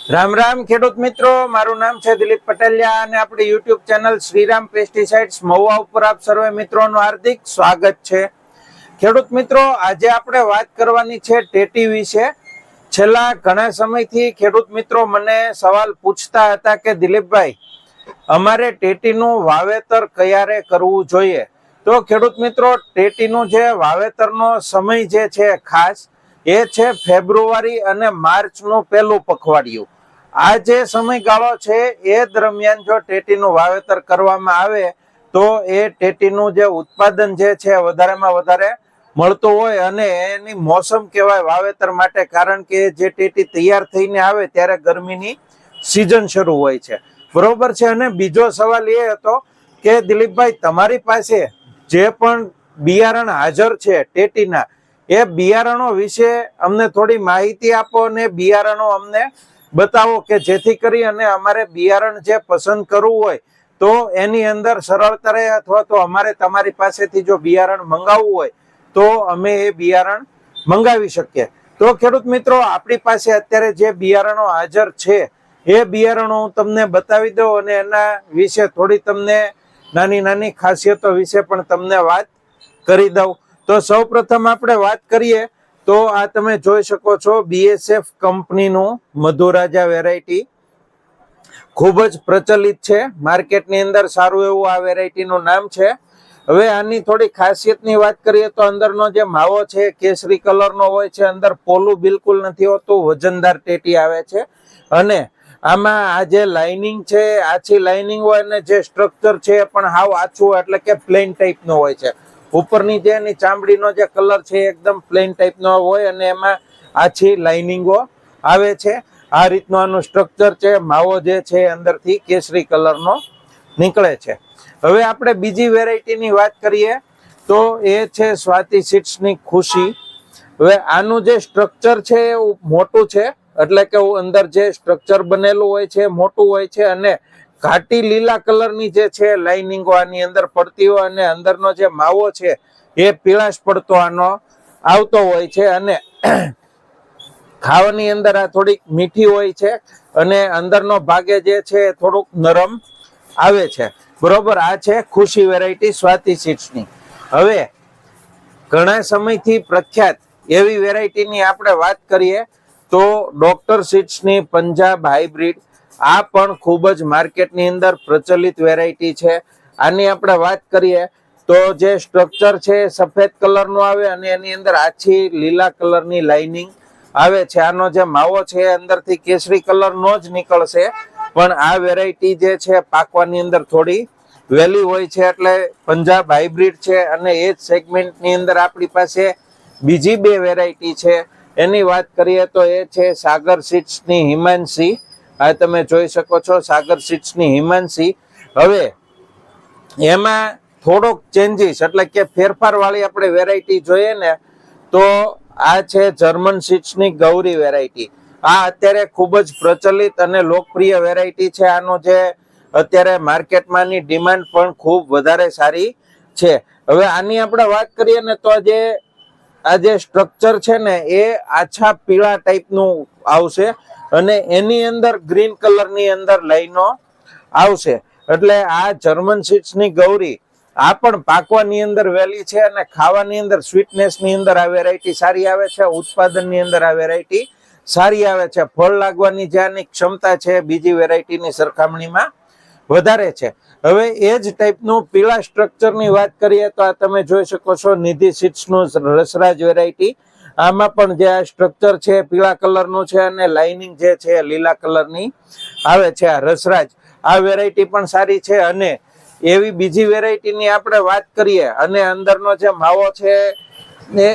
રામ રામ ખેડૂત મિત્રો, મારું નામ છે દિલીપ પટેલિયા અને આપણી YouTube channel Shriram pesticides Mahuva ઉપર આપ સર્વે મિત્રોનું હાર્દિક સ્વાગત છે। ખેડૂત મિત્રો, આજે આપણે વાત કરવાની છે ટેટી વિશે। છેલ્લા ઘણા સમયથી ખેડૂત મિત્રો મને સવાલ પૂછતા હતા કે દિલીપભાઈ, અમારે ટેટીનું વાવેતર ક્યારે કરવું જોઈએ। તો ખેડૂત મિત્રો, ટેટીનું જે વાવેતરનો સમય જે છે ખાસ એ છે ફેબ્રુઆરી અને માર્ચનું પહેલું પખવાડિયું। આ જે સમયગાળો છે એ દરમિયાન જો ટેટીનું વાવેતર કરવામાં આવે તો એ ટેટીનું જે ઉત્પાદન જે છે વધારેમાં વધારે મળતું હોય અને એની મોસમ કહેવાય વાવેતર માટે, કારણ કે જે ટેટી તૈયાર થઈને આવે ત્યારે ગરમીની સિઝન શરૂ હોય છે, બરોબર છે। અને બીજો સવાલ એ હતો કે દિલીપભાઈ, તમારી પાસે જે પણ બિયારણ હાજર છે ટેટીના, એ બિયારણો વિશે અમને થોડી માહિતી આપો અને બિયારણો અમને બતાવો કે જેથી કરી અને અમારે બિયારણ જે પસંદ કરવું હોય તો એની અંદર સરળતા રહે, અથવા તો અમારે તમારી પાસેથી જો બિયારણ મંગાવવું હોય તો અમે એ બિયારણ મંગાવી શકીએ। તો ખેડૂત મિત્રો, આપણી પાસે અત્યારે જે બિયારણો હાજર છે એ બિયારણો હું તમને બતાવી દઉં અને એના વિશે થોડી તમને નાની નાની ખાસિયતો વિશે પણ તમને વાત કરી દઉં। તો સૌ પ્રથમ આપણે વાત કરીએ તો આ તમે જોઈ શકો છો BSF કંપનીનું મધુરાજા વેરાયટી ખૂબ જ પ્રચલિત છે માર્કેટની અંદર, સારું એવું આ વેરાયટીનું નામ છે। હવે આની થોડી ખાસિયતની વાત કરીએ તો અંદરનો જે માવો છે કેસરી કલરનો હોય છે, અંદર પોલું બિલકુલ નથી હોતું, વજનદાર ટેટી આવે છે। અને આમાં આ જે લાઇનિંગ છે આછી લાઇનિંગ હોય અને જે સ્ટ્રક્ચર છે એ પણ હાવ આછું એટલે કે પ્લેન ટાઈપનું હોય છે। ઉપરની જે એની ચામડીનો જે કલર છે એકદમ પ્લેન ટાઈપનો હોય અને એમાં આછી લાઇનિંગો આવે છે। આ રીતનું આનું સ્ટ્રક્ચર છે, માવો જે છે અંદરથી કેસરી કલરનો નીકળે છે। હવે આપણે બીજી વેરાયટીની વાત કરીએ તો એ છે સ્વાતિ સીડ્સની ખુશી। હવે આનું જે સ્ટ્રક્ચર છે એ મોટું છે, એટલે કે અંદર જે સ્ટ્રક્ચર બનેલું હોય છે મોટું હોય છે અને ઘાટી લીલા કલરની જે છે લાઇનિંગો આની અંદર પડતી હોય અને અંદરનો જે માવો છે એ પીળાશ પડતો આનો આવતો હોય છે અને ખાવાની અંદર આ થોડીક મીઠી હોય છે અને અંદરનો ભાગે જે છે થોડુંક નરમ આવે છે, બરોબર। આ છે ખુશી વેરાયટી સ્વાતિ સીડ્સની। હવે ઘણા સમયથી પ્રખ્યાત એવી વેરાયટીની આપણે વાત કરીએ તો ડોક્ટર સીડ્સની પંજાબ હાઇબ્રિડ, આ પણ ખૂબ જ માર્કેટની અંદર પ્રચલિત વેરાયટી છે। આની આપણે વાત કરીએ તો જે સ્ટ્રક્ચર છે સફેદ કલરનું આવે અને એની અંદર આછી લીલા કલરની લાઇનિંગ આવે છે। આનો જે માવો છે અંદરથી કેસરી કલરનો જ નીકળશે, પણ આ વેરાયટી જે છે પાકવાની અંદર થોડી વહેલી હોય છે, એટલે પંજાબ હાઇબ્રિડ છે। અને એ જ સેગમેન્ટની અંદર આપણી પાસે બીજી બે વેરાયટી છે, એની વાત કરીએ તો એ છે સાગર સીડ્સની હિમાંશી। આ તમે જોઈ શકો છો સાગર સીડ્સની હિમાંશી। હવે એમાં થોડોક ચેન્જીસ એટલે કે ફેરફાર વાળી આપણે વેરાયટી જોઈએ ને તો આ છે જર્મન સીડ્સની ગૌરી વેરાયટી। આ અત્યારે ખૂબ જ પ્રચલિત અને લોકપ્રિય વેરાયટી છે। આનો જે અત્યારે માર્કેટમાંની ડિમાન્ડ પણ ખૂબ વધારે સારી છે। હવે આની આપણે વાત કરીએ ને તો આ જે સ્ટ્રક્ચર છે ને એ આછા પીળા ટાઈપનું આવશે અને એની અંદર ગ્રીન કલરની અંદર લાઈનો આવશે, એટલે આ જર્મન સીડ્સની ગૌરી આ પણ પાકવાની અંદર વહેલી છે અને ખાવાની અંદર સ્વીટનેસની અંદર આ વેરાયટી સારી આવે છે, ઉત્પાદનની અંદર આ વેરાયટી સારી આવે છે, ફળ લાગવાની જે આની ક્ષમતા છે બીજી વેરાયટીની સરખામણીમાં વધારે છે। હવે એ જ ટાઈપનું પીળા સ્ટ્રક્ચરની વાત કરીએ તો આ તમે જોઈ શકો છો નિધિ સીડ્સનું રસરાજ વેરાયટી। આમાં પણ જે આ સ્ટ્રક્ચર છે પીળા કલરનું છે અને લાઇનિંગ જે છે લીલા કલરની આવે છે। આ રસરાજ આ વેરાયટી પણ સારી છે। અને એવી બીજી વેરાયટીની આપણે વાત કરીએ અને અંદરનો જે માવો છે એ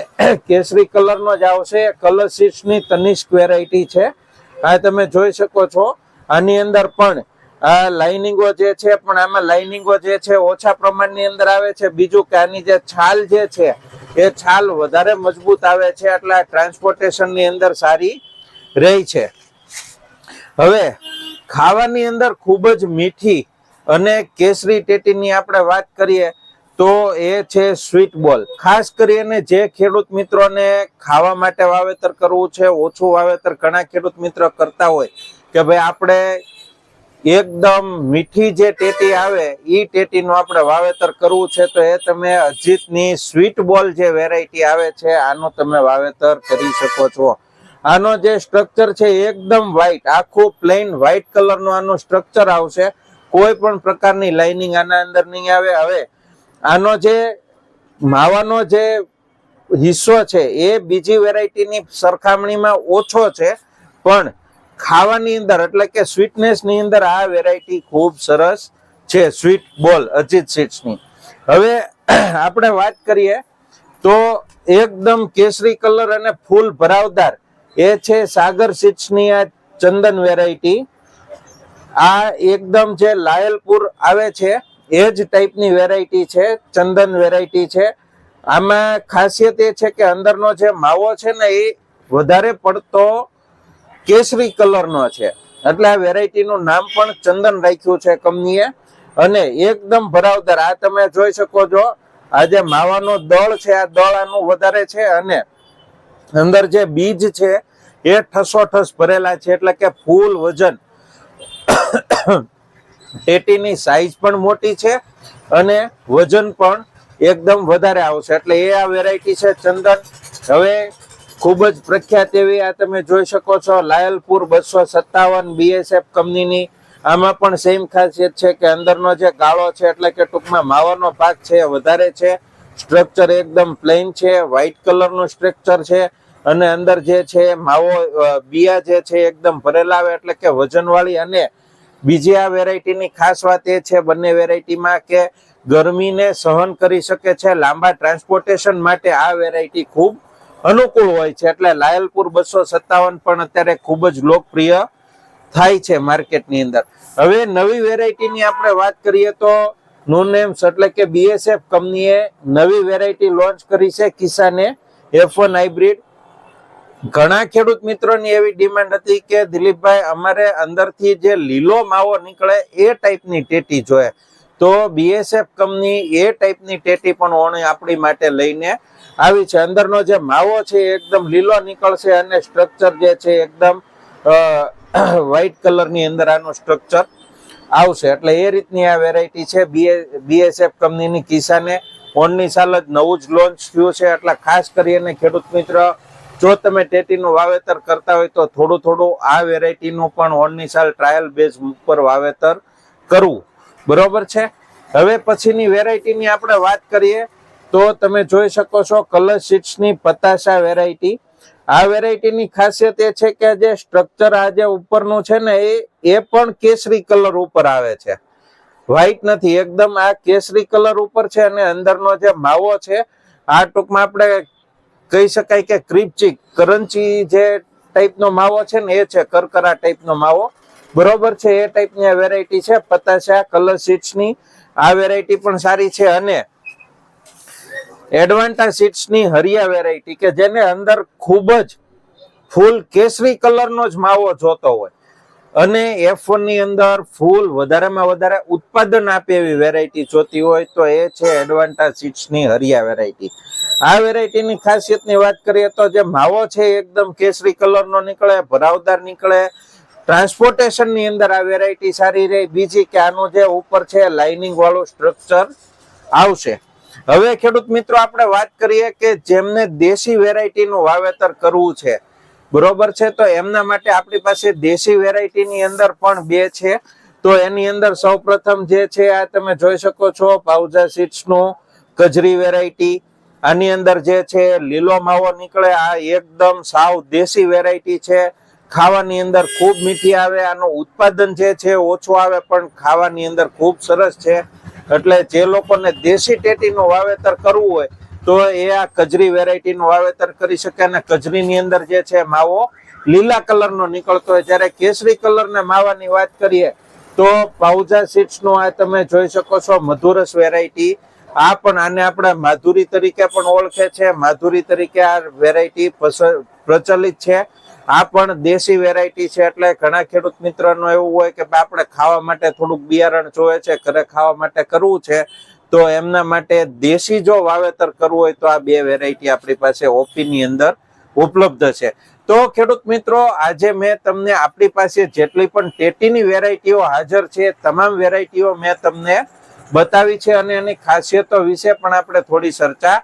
કેસરી કલરનો જ આવશે, કલર સીડ્સની તનિષ્ક વેરાયટી છે। આ તમે જોઈ શકો છો આની અંદર પણ આ લાઇનિંગો જે છે પણ આમાં લાઇનિંગો જે છે ઓછા પ્રમાણની અંદર આવે છે। બીજું કે આની જે છાલ જે છે એ છાલ વધારે મજબૂત આવે છે, એટલે આ ટ્રાન્સપોર્ટેશનની અંદર સારી રહી છે। હવે ખાવાની અંદર ખૂબ જ મીઠી અને કેસરી ટેટીની આપણે વાત કરીએ તો એ છે સ્વીટ બોલ। ખાસ કરીને જે ખેડૂત મિત્રોને ખાવા માટે વાવેતર કરવું છે, ઓછું વાવેતર ઘણા ખેડૂત મિત્રો કરતા હોય કે ભાઈ આપણે એકદમ મીઠી જે ટેટી આવે એ ટેટીનું આપણે વાવેતર કરવું છે, તો એ તમે અજીતની સ્વીટ બોલ જે વેરાયટી આવે છે આનું તમે વાવેતર કરી શકો છો. આનો જે સ્ટ્રક્ચર છે એકદમ વ્હાઈટ, આખું પ્લેન વ્હાઈટ કલરનું આનું સ્ટ્રક્ચર આવશે. કોઈ પણ પ્રકારની લાઇનિંગ આના અંદર નહીં આવે. હવે આનો જે માવાનો જે હિસ્સો છે એ બીજી વેરાયટીની સરખામણીમાં ઓછો છે, પણ ખાવાની અંદર એટલે કે સ્વીટનેસ ની અંદર આ વેરાયટી ખૂબ સરસ છે, સ્વીટ બોલ અજીત સીડ્સની. હવે આપણે વાત કરીએ તો એકદમ કેસરી કલર અને ફૂલ ભરાવદાર એ છે સાગર સીડ્સની આ ચંદન વેરાયટી. આ એકદમ જે લાયલપુર આવે છે એ જ ટાઈપની વેરાયટી છે, ચંદન વેરાયટી છે. આમાં ખાસિયત એ છે કે અંદરનો જે માવો છે ને એ વધારે પડતો કેસરી કલરનો છે, એટલે આ વેરાયટીનું નામ પણ ચંદન રાખ્યું છે કંપનીએ. અને એકદમ ભરાવદાર, આ તમે જોઈ શકો છો આ જે માવાનો દળ છે આ દળ આનું વધારે છે, અને અંદર જે બીજ છે એ ઠસોઠસ ભરેલા છે, એટલે કે ફૂલ વજન. ટેટીની સાઈઝ પણ મોટી છે અને વજન પણ એકદમ વધારે આવશે, એટલે એ આ વેરાયટી છે ચંદન. હવે ખૂબ જ પ્રખ્યાત એવી આ તમે જોઈ શકો છો લાયલપુર 257 BSF કંપનીની. આમાં પણ સેમ ખાસિયત છે કે અંદરનો જે ગાળો છે એટલે કે ટૂંકમાં માવાનો ભાગ છે વધારે છે. સ્ટ્રક્ચર એકદમ પ્લેન છે, વ્હાઈટ કલરનું સ્ટ્રક્ચર છે, અને અંદર જે છે માવો બિયા જે છે એકદમ ભરેલા આવે, એટલે કે વજનવાળી. અને બીજી આ વેરાયટીની ખાસ વાત એ છે બંને વેરાયટીમાં કે ગરમીને સહન કરી શકે છે, લાંબા ટ્રાન્સપોર્ટેશન માટે આ વેરાયટી ખૂબ અનુકૂળ હોય છે, એટલે લાયલપુર 257 પણ અત્યારે ખૂબ જ લોકપ્રિય થાય છે માર્કેટની અંદર. હવે નવી વેરાયટીની આપણે વાત કરીએ તો નો નેમ્સ એટલે કે BSF કંપનીએ નવી વેરાયટી લોન્ચ કરી છે કિસાને F1 હાઇબ્રિડ. ઘણા ખેડૂત મિત્રોની એવી ડિમાન્ડ હતી કે દિલીપભાઈ અમારે અંદરથી જે લીલો માવો નીકળે એ ટાઈપની ટેટી જોઈએ, તો BSF કંપની એ ટાઈપની ટેટી પણ આપણી માટે લઈને આવી છે. અંદરનો જે માવો છે એકદમ લીલો નીકળશે અને સ્ટ્રક્ચર જે છે એકદમ વ્હાઈટ કલરની અંદર આનું સ્ટ્રક્ચર આવશે, એટલે એ રીતની આ વેરાયટી છે BSF કંપનીની કિસાને. ઓનની સાલ જ નવું જ લોન્ચ થયું છે, એટલે ખાસ કરીને ખેડૂત મિત્ર જો તમે ટેટીનું વાવેતર કરતા હોય તો થોડું આ વેરાયટીનું પણ ઓનની સાલ ટ્રાયલ બેઝ ઉપર વાવેતર કરવું બરોબર છે. હવે પછીની વેરાયટીની આપણે વાત કરીએ તો તમે જોઈ શકો છો કલર સીડ્સની પતાસા વેરાયટી. આ વેરાયટીની ખાસિયત એ છે કે જે સ્ટ્રક્ચર આ જે ઉપરનું છે ને એ પણ કેસરી કલર ઉપર આવે છે, વ્હાઈટ નથી, એકદમ આ કેસરી કલર ઉપર છે. અને અંદરનો જે માવો છે આ ટૂંકમાં આપણે કહી શકાય કે ક્રિપચી કરંચી જે ટાઈપનો માવો છે ને એ છે, કરકરા ટાઈપનો માવો બરોબર છે, એ ટાઈપની આ વેરાયટી છે પતાસા કલર સીડ્સની. આ વેરાયટી પણ સારી છે. અને એડવાન્ટા સીડ્સની હરિયા વેરાયટી કે જેને અંદર ખૂબ જ ફૂલ કેસરી કલરનો જ માવો જોતો હોય અને F1 ની અંદર ફૂલ વધારેમાં વધારે ઉત્પાદન આપે એવી વેરાયટી જોતી હોય તો એ છે એડવાન્ટા સીડ્સની હરિયા વેરાયટી. આ વેરાયટીની ખાસિયતની વાત કરીએ તો જે માવો છે એકદમ કેસરી કલરનો નીકળે, ભરાવદાર નીકળે, ટ્રાન્સપોર્ટેશનની અંદર આ વેરાયટી સારી રહે. બીજી કે આનું જે ઉપર છે લાઇનિંગ વાળું સ્ટ્રક્ચર આવશે. હવે ખેડૂત મિત્રો આપણે વાત કરીએ કે જેમને દેશી વેરાયટીનું વાવેતર કરવું છે બરોબર છે, તો એમના માટે આપણી પાસે દેશી વેરાયટીની અંદર પણ બે છે. તો એની અંદર સૌપ્રથમ જે છે આ તમે જોઈ શકો છો પાઉજા સીડ્સનું કજરી વેરાયટી. આની અંદર જે છે લીલો માવો નીકળે, આ એકદમ સાવ દેશી વેરાયટી છે. ખાવાની અંદર ખૂબ મીઠી આવે, આનું ઉત્પાદન જે છે ઓછું આવે પણ ખાવાની અંદર ખૂબ સરસ છે. એટલે જે લોકોને દેશી ટેટીનું વાવેતર કરવું હોય તો એ આ કજરી વેરાયટીનું વાવેતર કરી શકે. અને કજરીની અંદર જે છે માવો લીલા કલરનો નીકળતો હોય, જ્યારે કેસરી કલરના માવાની વાત કરીએ તો પાઉજા સીડ્સનું આ તમે જોઈ શકો છો મધુરસ વેરાયટી. આ પણ આને આપણે માધુરી તરીકે પણ ઓળખે છે, માધુરી તરીકે આ વેરાયટી પ્રચલિત છે. આ પણ દેશી વેરાયટી છે. એટલે ઘણા ખેડૂત મિત્રોનું એવું હોય કે આપણે ખાવા માટે થોડુંક બિયારણ જોવે છે, ઘરે ખાવા માટે કરવું છે, તો એમના માટે દેશી જો વાવેતર કરવું હોય તો આ બે વેરાયટી આપણી પાસે ઓપીની અંદર ઉપલબ્ધ છે. તો ખેડૂત મિત્રો, આજે મેં તમને આપણી પાસે જેટલી પણ ટેટીની વેરાયટીઓ હાજર છે તમામ વેરાયટીઓ મેં તમને બતાવી છે અને એની ખાસિયતો વિશે પણ આપણે થોડી ચર્ચા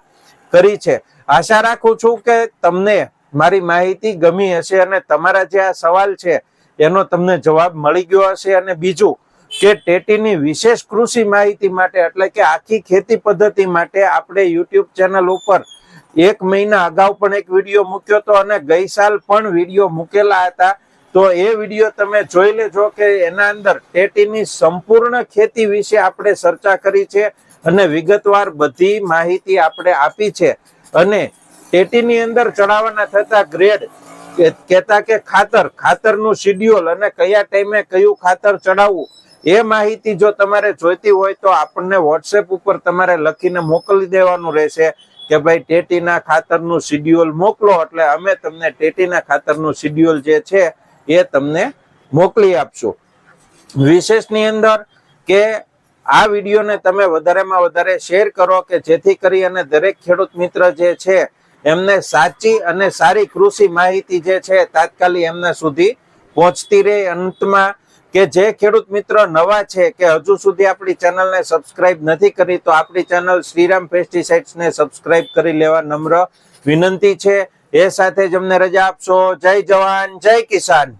કરી છે. આશા રાખું છું કે તમને મારી માહિતી ગમી હશે અને તમારા જે આ સવાલ છે એનો તમને જવાબ મળી ગયો હશે. અને બીજું કે ટેટીની વિશેષ કૃષિ માહિતી માટે એટલે કે આખી ખેતી પદ્ધતિ માટે આપણે YouTube ચેનલ ઉપર 1 મહિના અગાઉ પણ એક વિડીયો મૂક્યો હતો અને ગઈ સાલ પણ વિડીયો મૂકેલા હતા. તો એ વિડીયો તમે જોઈ લેજો કે એના અંદર ટેટીની સંપૂર્ણ ખેતી વિશે આપણે ચર્ચા કરી છે અને વિગતવાર બધી માહિતી આપણે આપી છે. અને ટેટીની અંદર ચડાવવાના થતા ગ્રેડ કહેતા કે ખાતરનું શિડ્યુલ અને કયા ટાઈમે કયું ખાતર ચડાવવું એ માહિતી જો તમારે જોઈતી હોય તો આપણને WhatsApp ઉપર તમારે લખીને મોકલી દેવાનું રહેશે કે ભાઈ ટેટીના ખાતરનું શિડ્યુલ મોકલો, એટલે અમે તમને ટેટીના ખાતરનું શિડ્યુલ જે છે એ તમને મોકલી આપશું. વિશેષની અંદર કે આ વિડીયોને તમે વધારેમાં વધારે શેર કરો કે જેથી કરી અને દરેક ખેડૂત મિત્ર જે છે એમને સાચી અને સારી કૃષિ માહિતી જે છે તાત્કાલિક એમના સુધી પહોંચતી રહે. અંતમાં કે જે ખેડૂત મિત્ર નવા છે કે હજુ સુધી આપણી ચેનલને સબસ્ક્રાઇબ નથી કરી તો આપણી ચેનલ શ્રીરામ પેસ્ટિસાઇડ્સને સબસ્ક્રાઇબ કરી લેવા નમ્ર વિનંતી છે. એ સાથે જ અમને રજા આપશો. જય જવાન જય કિસાન.